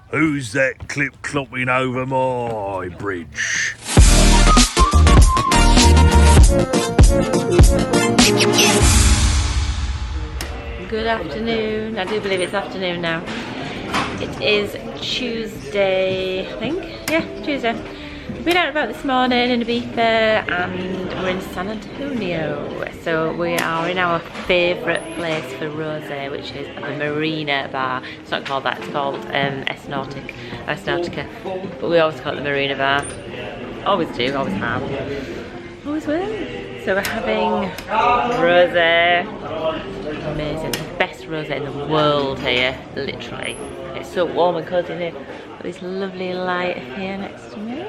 Who's that clip clopping over my bridge? Good afternoon. I do believe it's afternoon now. It is Tuesday, I think. Yeah, Tuesday. We've been out and about this morning in Ibiza and we're in San Antonio. So we are in our favourite place for rosé, which is the Marina Bar. It's not called that, it's called Nautica. But we always call it the Marina Bar. Always do, always have. Always will. So we're having rosé. Amazing. The best rosé in the world here, literally. It's so warm and cosy in here. Got this lovely light here next to me.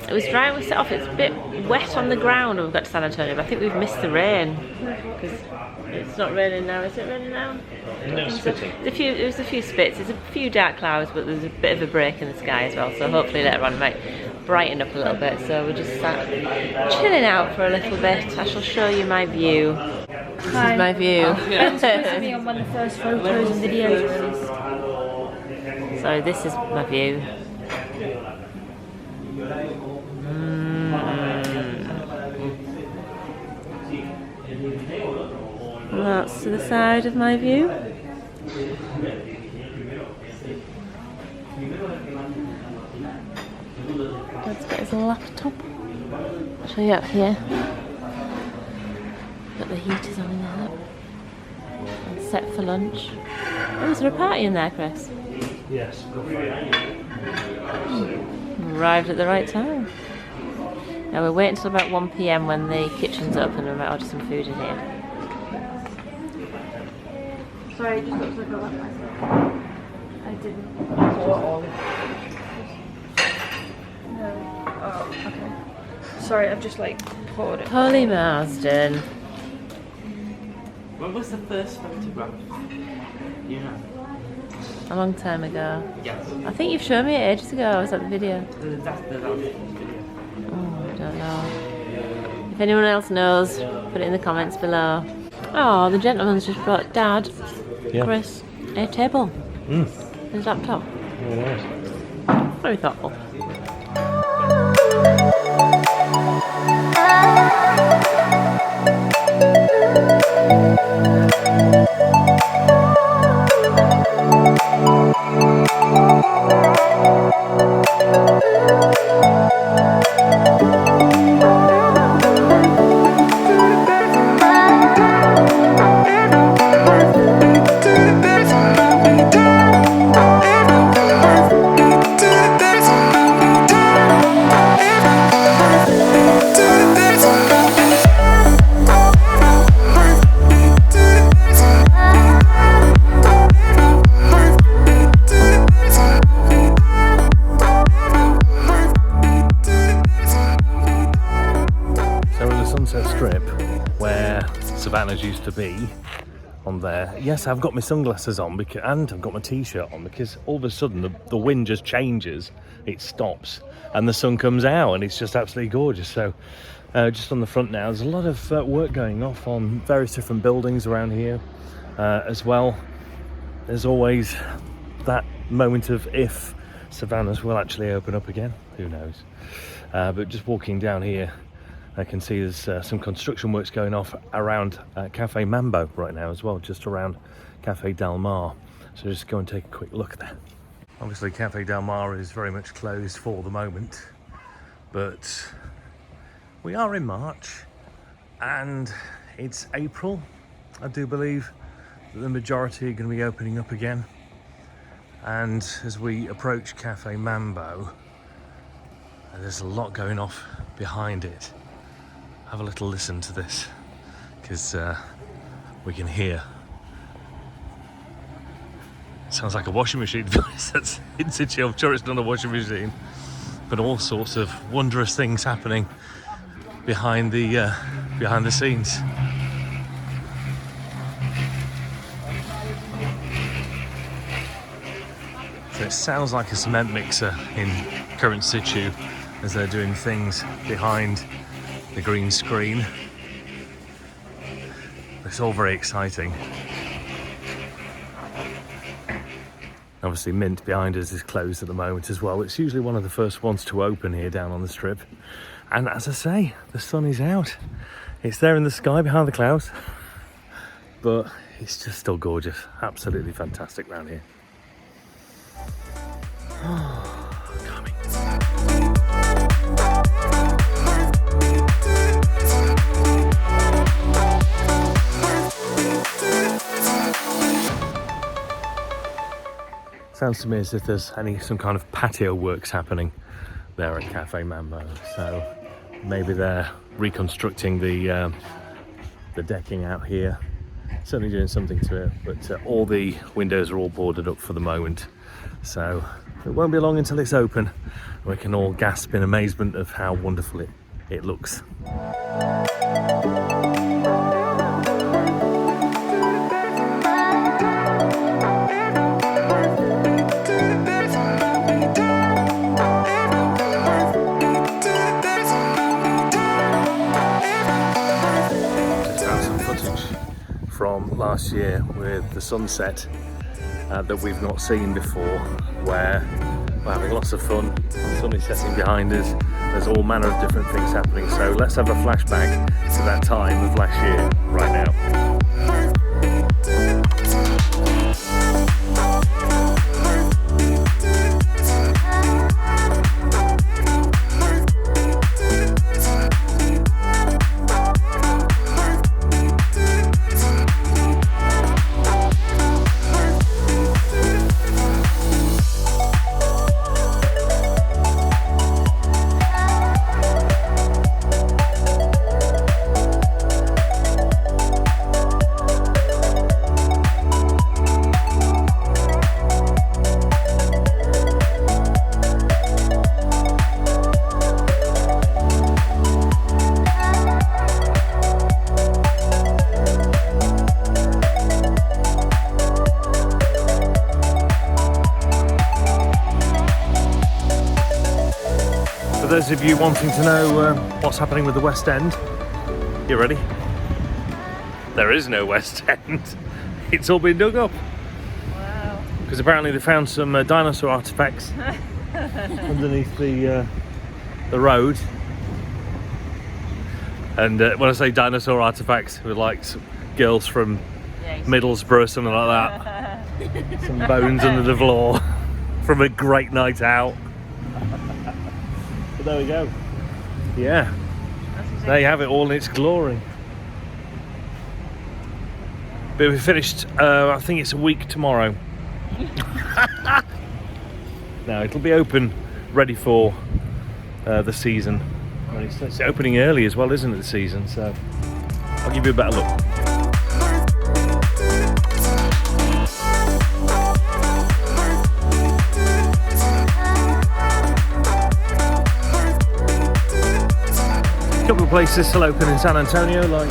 It was dry when we set off. It's a bit wet on the ground when we got to San Antonio, but I think we've missed the rain because it's not raining now. Is it raining now? No, spitting. There was a few spits. There's a few dark clouds, but there's a bit of a break in the sky as well. So hopefully later on it might brighten up a little bit. So we're just sat chilling out for a little bit. I shall show you my view. This is my view. Ben's supposed to be on one of the first photos and videos released. So this is my view. And that's to the side of my view. Dad's got his laptop. I'll show you up here. Got the heaters on in there. And set for lunch. Oh, is there a party in there, Chris? Yes. Arrived at the right time. Now we're waiting until about 1 PM when the kitchen's open and we might order some food in here. Sorry, it just looks like I left myself. I didn't. No. Oh, okay. Sorry, I've just like poured it. Holy Marsden. When was the first photograph? You know? A long time ago. Yes. I think you've shown me it ages ago. I was at the video. That's the last video. Oh, I don't know. If anyone else knows, put it in the comments below. Oh, the gentleman's just brought Dad, Chris, a table. His laptop. Very nice. Very thoughtful. Strip where Savannah's used to be on there. Yes, I've got my sunglasses on and I've got my t-shirt on because all of a sudden the wind just changes, it stops and the sun comes out and it's just absolutely gorgeous. So just on the front now there's a lot of work going off on various different buildings around here as well. There's always that moment of if Savannah's will actually open up again, who knows. But just walking down here I can see there's some construction works going off around Cafe Mambo right now as well, just around Cafe Del Mar. So just go and take a quick look there. Obviously Cafe Del Mar is very much closed for the moment, but we are in March and it's April. I do believe that the majority are going to be opening up again. And as we approach Cafe Mambo, there's a lot going off behind it. Have a little listen to this, because we can hear. Sounds like a washing machine. That's in situ. I'm sure it's not a washing machine, but all sorts of wondrous things happening behind the scenes. So it sounds like a cement mixer in current situ as they're doing things behind the green screen. It's all very exciting. Obviously Mint behind us is closed at the moment as well. It's usually one of the first ones to open here down on the strip. And as I say, the sun is out. It's there in the sky behind the clouds. But it's just still gorgeous. Absolutely fantastic round here. Coming. Sounds to me as if there's some kind of patio works happening there at Cafe Mambo. So maybe they're reconstructing the decking out here. Certainly doing something to it, but all the windows are all boarded up for the moment. So it won't be long until it's open. We can all gasp in amazement of how wonderful it looks. From last year with the sunset that we've not seen before, where we're having lots of fun. The sun is setting behind us. There's all manner of different things happening. So let's have a flashback to that time of last year right now. For those of you wanting to know what's happening with the West End, you ready? There is no West End. It's all been dug up. Wow. Because apparently they found some dinosaur artifacts underneath the road. And when I say dinosaur artifacts, we're like some girls from Middlesbrough, something like that. Some bones under the floor from a great night out. But there we go. Yeah. There you have it all in its glory. But we finished, I think it's a week tomorrow. Now it'll be open, ready for the season. And it's opening early as well, isn't it, the season? So I'll give you a better look. A couple of places still open in San Antonio, like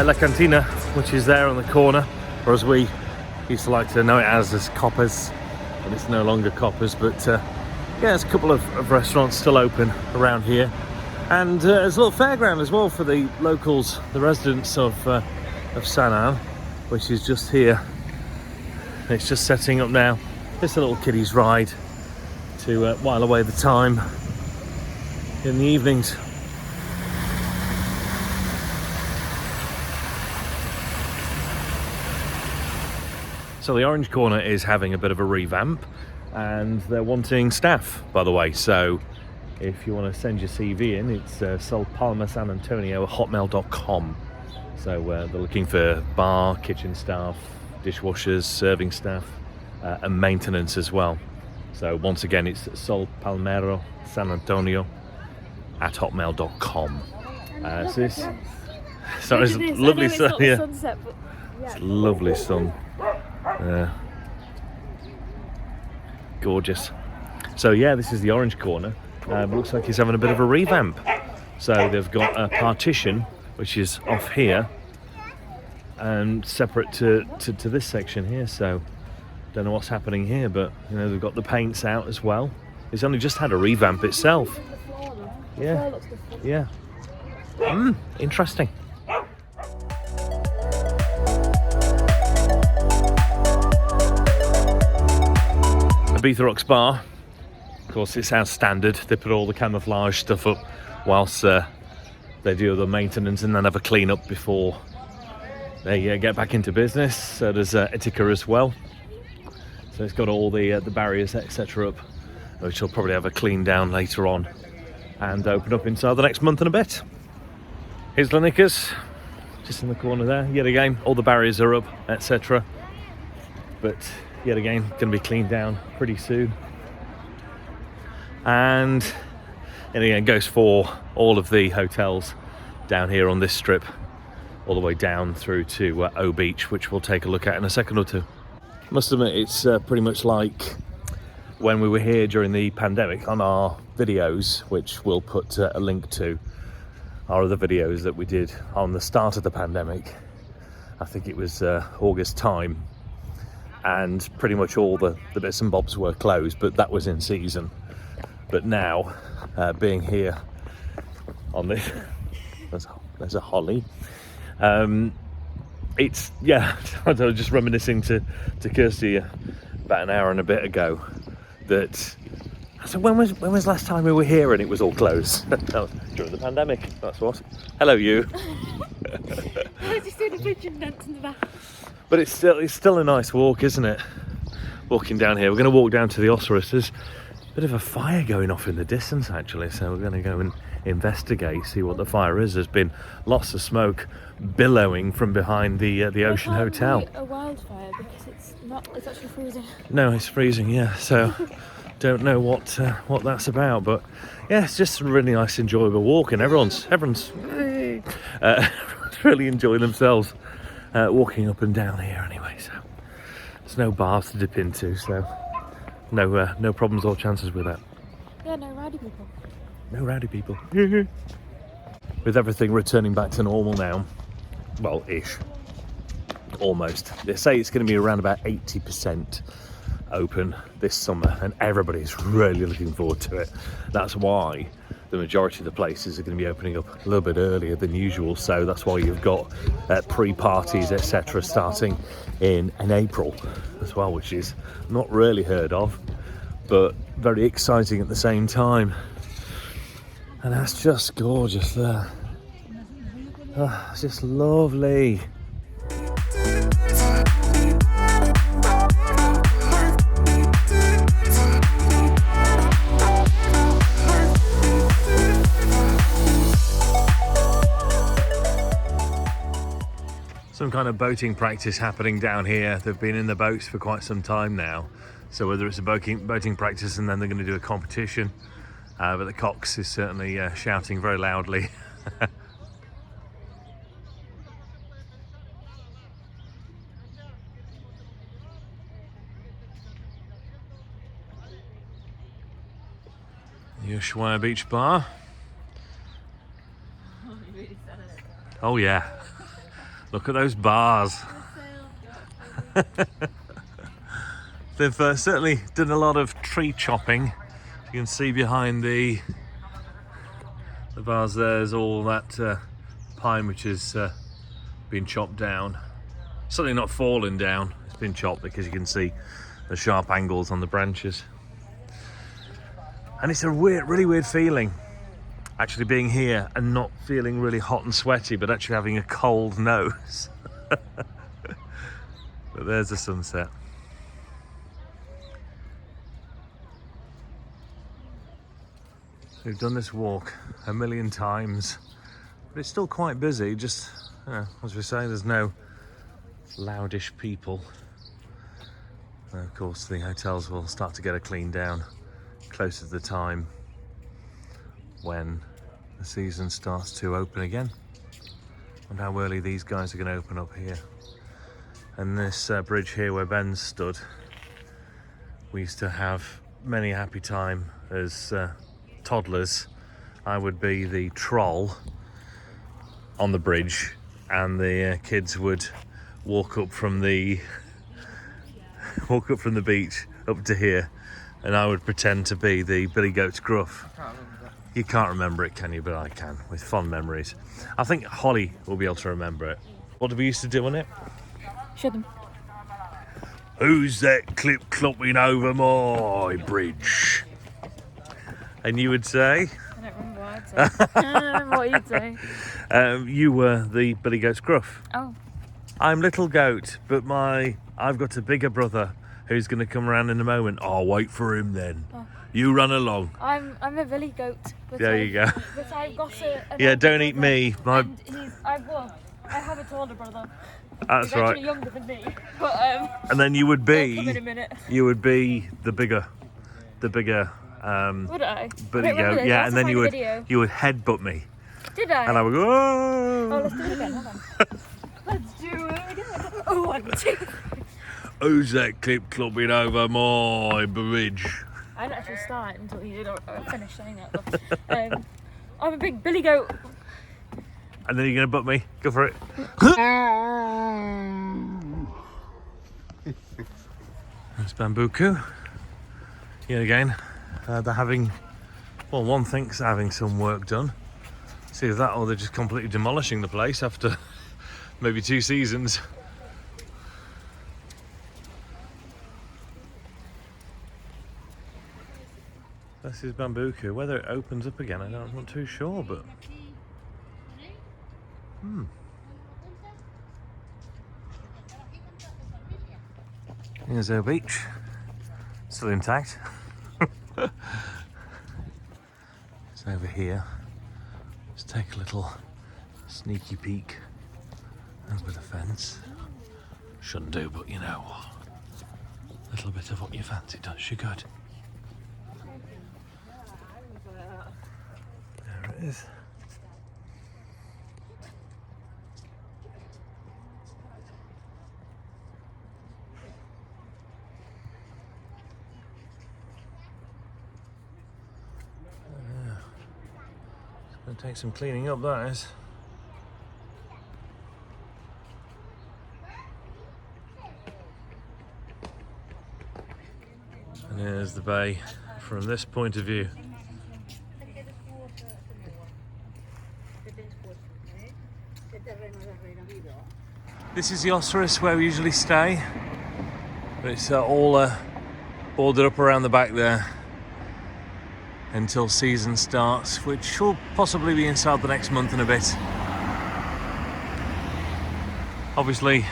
La Cantina, which is there on the corner, or as we used to like to know it as Coppers, but it's no longer Coppers. But yeah, there's a couple of restaurants still open around here, and there's a little fairground as well for the locals, the residents of Cana, which is just here. It's just setting up now. It's a little kiddies ride to while away the time in the evenings. So the Orange Corner is having a bit of a revamp, and they're wanting staff, by the way. So if you want to send your CV in, it's solpalmasanantonio@hotmail.com. So they're looking for bar, kitchen staff, dishwashers, serving staff, and maintenance as well. So once again, it's solpalmasanantonio@hotmail.com. So it's lovely sun. Yeah, sunset, but yeah, it's lovely sun. Gorgeous. So yeah, this is the Orange Corner. Looks like it's having a bit of a revamp. So they've got a partition which is off here and separate to this section here. So don't know what's happening here, but you know, they've got the paints out as well. It's only just had a revamp itself. Yeah. Yeah. Interesting. Ibiza Rocks Bar. Of course, it's our standard. They put all the camouflage stuff up whilst they do the maintenance and then have a clean up before they get back into business. So there's Ithaca as well. So it's got all the barriers, etc. up, which will probably have a clean down later on and open up inside the next month and a bit. Here's Lanikas, just in the corner there. Yet again, all the barriers are up, etc. But yet again, going to be cleaned down pretty soon. And again, it goes for all of the hotels down here on this strip, all the way down through to O Beach, which we'll take a look at in a second or two. Must admit, it's pretty much like when we were here during the pandemic on our videos, which we'll put a link to, our other videos that we did on the start of the pandemic. I think it was August time, and pretty much all the bits and bobs were closed, but that was in season. But now, being here on this, there's a holly. It's, yeah, I was just reminiscing to Kirsty about an hour and a bit ago that I said, when was the last time we were here and it was all closed? That was during the pandemic, that's what. Hello, you. I was just doing a pigeon dance in the back. But it's still a nice walk, isn't it? Walking down here. We're going to walk down to the Osiris. There's a bit of a fire going off in the distance, actually, so we're going to go and investigate, see what the fire is. There's been lots of smoke billowing from behind the Ocean Hotel. A wildfire because it's actually freezing. No, it's freezing, yeah, so don't know what that's about, but yeah, it's just a really nice, enjoyable walk, and everyone's really enjoying themselves walking up and down here anyway. So there's no bars to dip into, so no problems or chances with that. Yeah, no rowdy people. No rowdy people. With everything returning back to normal now, well, ish, almost. They say it's going to be around about 80% open this summer, and everybody's really looking forward to it. That's why the majority of the places are going to be opening up a little bit earlier than usual. So that's why you've got pre-parties, etc., starting in April as well, which is not really heard of, but very exciting at the same time. And that's just gorgeous there. Oh, it's just lovely. Some kind of boating practice happening down here. They've been in the boats for quite some time now. So whether it's a boating practice and then they're going to do a competition, but the Cox is certainly shouting very loudly. Ushuaia Beach Bar. Oh yeah, look at those bars. They've certainly done a lot of tree chopping. You can see behind the bars there's all that pine which has been chopped down. Certainly not fallen down, it's been chopped because you can see the sharp angles on the branches. And it's a really weird feeling actually being here and not feeling really hot and sweaty, but actually having a cold nose. But there's the sunset. We've done this walk a million times, but it's still quite busy. Just, as we say, there's no loudish people. And of course, the hotels will start to get a clean down closer to the time when the season starts to open again. And how early these guys are going to open up here. And this bridge here where Ben stood, we used to have many a happy time as toddlers. I would be the troll on the bridge, and the kids would walk up from the beach up to here, and I would pretend to be the Billy Goat's Gruff. You can't remember it, can you? But I can, with fond memories. I think Holly will be able to remember it. What did we used to do on it? Show them. who's that clip clopping over my bridge? And you would say? I don't remember what I'd say. I don't remember what you'd say. You were the Billy Goat Scruff. Oh. I'm Little Goat, but I've got a bigger brother who's going to come around in a moment. I'll wait for him then. Oh. You run along. I'm a Billy Goat. But There you go. But I've got a Yeah, don't eat me. I have a taller brother. That's He's right. actually younger than me. But And then you would he'll come in a be minute. the bigger. Would I? Billy I don't remember Goat. this. Yeah, I'll and then have to find you a would video. headbutt me, Did I? and I would go. Oh, Oh, let's do it again. Hold on. Let's do it again. Oh, 1, 2. who's that clip clopping over my bridge? I didn't actually start until you finished saying that. But, I'm a big Billy Goat. And then you're gonna butt me. Go for it. That's Bambuku. Yet again, they're having, well, one thinks they're having some work done. It's either that or they're just completely demolishing the place after maybe 2 seasons. This is Bambuku. Whether it opens up again, I'm not too sure, but Here's our beach, still intact. It's over here. Let's take a little sneaky peek over the fence. Shouldn't do, but you know, a little bit of what you fancy does you good. There it is. Gonna take some cleaning up, that is. And here's the bay from this point of view. This is the Osiris where we usually stay, but it's all boarded up around the back there until season starts, which will possibly be inside the next month and a bit. Obviously,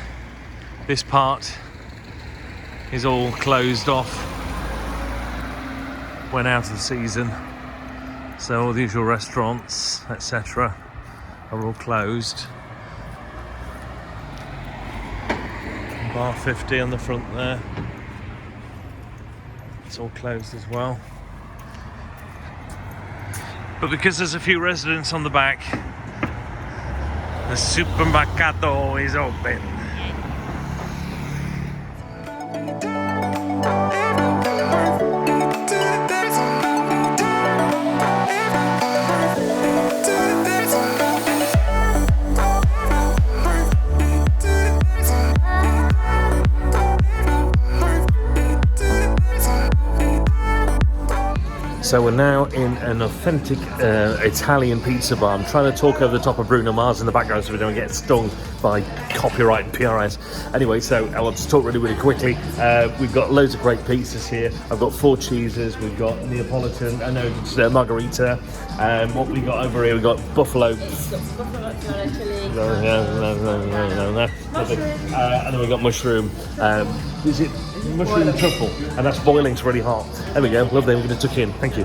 this part is all closed off when out of season, so all the usual restaurants, etc., are all closed. Bar 50 on the front there, it's all closed as well. But because there's a few residents on the back, the supermercado is open. So we're now in an authentic Italian pizza bar. I'm trying to talk over the top of Bruno Mars in the background so we don't get stung by copyright and PRS. Anyway, so I want to talk really quickly. We've got loads of great pizzas here. I've got 4 cheeses. We've got Neapolitan. I know it's margarita. What we got over here? We've got buffalo. And then we've got mushroom. Is it mushroom truffle? And that's boiling's really hot. There we go. Lovely. We're going to tuck in. Thank you.